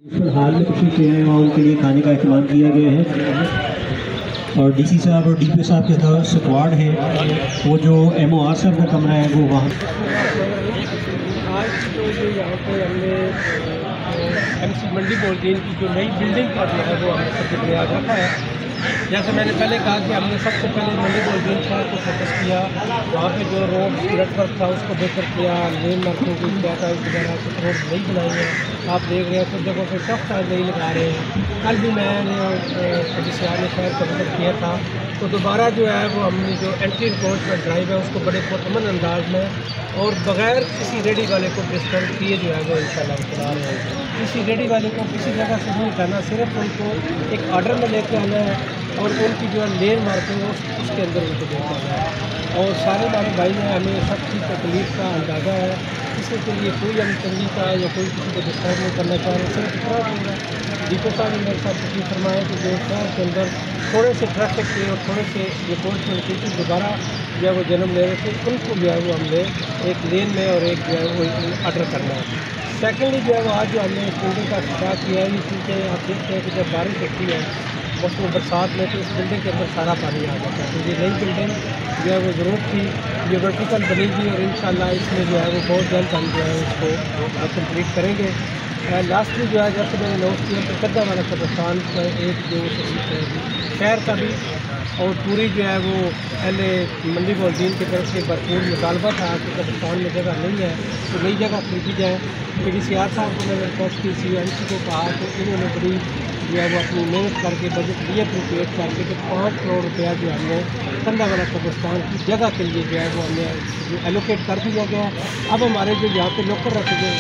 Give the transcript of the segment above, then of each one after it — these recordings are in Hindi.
हाल में खुशी से हैं वहाँ उनके लिए खाने का इंतजाम किया गया है और डीसी साहब और डीपी साहब के साथ स्क्वाड है वो जो एमओआर साहब का कमरा है वो वहाँ। आज तो जो यहाँ पे हमने एमसी मंडी बोलदीन की जो नई बिल्डिंग का जो है वो हमने सबसे बुनियाद रखा है। जैसे मैंने पहले कहा कि हमने सबसे पहले मंडी बोलदीन शहर को फोकस किया, वहाँ पे जो रोड नेटवर्क था उसको बेहतर किया, लेन मार्किंग की क्या वगैरह कुछ रोड नहीं बनाई है। आप देख रहे हैं कुछ जगहों पर टफ टाइम नहीं लगा रहे हैं। कल भी मैंने सियाने शहर का विजिट किया था तो दोबारा जो है वो हमने जो एंट्री इन्फोर्समेंट ड्राइव है उसको बड़े पुरअमन अंदाज में और बग़ैर किसी रेडी वाले को डिस्टर्ब किए जो है वो इंशाल्लाह चला रहे हैं। किसी रेडी वाले को किसी जगह से नहीं उठाना, सिर्फ उनको एक ऑर्डर में लेके आना है और उनकी जो है लेन मार्किंग है उसके अंदर उनको देखना है। और सारे हमारे भाई हैं, हमें सब चीज़ तकलीफ का अंदाज़ा है, किसी के लिए कोई हम तंगी का या कोई किसी को डिस्टर्ब नहीं करना चाह रहे। सिर्फ इतना बोल रहा है दीपक साहब ने मेरे साथ तकलीफ फरमाया कि जो शहर के अंदर थोड़े से ट्रैफिक के और थोड़े से रिपोर्ट की दोबारा जो है वो जन्म ले रहे थे, उनको जो है वो हमने एक लेन में और एक जो है वो ऑर्डर करना है। सेकेंडली जो है वो आज जो हमने इस बिल्डिंग का स्टार्ट किया है क्योंकि आप देखते हैं कि जब बारिश होती है मौसम बरसात में तो इस बिल्डिंग के अंदर सारा पानी आ जाता है। तो ये नई बिल्डिंग जो है वो ज़रूरत थी, ये वर्टिकल बनेगी और इंशाल्लाह इसमें जो है वो बहुत जल्द हम जो है उसको कंप्लीट करेंगे। लास्टली जो है जैसे मैंने नोट किया तो कद्दा वाला कब्रिस्तान का एक जो शहर का भी और पूरी जो है वो पहले मंडी बोलदीन की तरफ से भरपूर मुतालबा था कि कब्रिस्तान में जगह नहीं है तो नई जगह खरीदी जाए। क्योंकि सीआर साहब को मैंने रिक्वेस्ट की, CMC को कहा तो इन्होंने बड़ी जो है वो अपनी मेहनत करके बजट लिए प्रिपेयर करके कि 5 करोड़ रुपया जो हमने कंधा वाला कब्रिस्तान की जगह के लिए जो है वो हमें एलोकेट कर दिया गया। अब हमारे जो यहाँ पे लोकल रहते हैं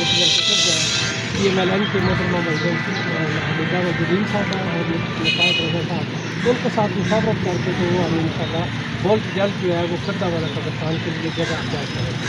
ये मैलान के मोहतरमा हमीदा वजीन साहब और नफायत रजा साहब उनके साथ मुशावरत करके तो हम इंशाल्लाह बहुत जल्द जो है वो कद्दा वाला कब्रिस्तान के लिए जगह तैयार करेंगे।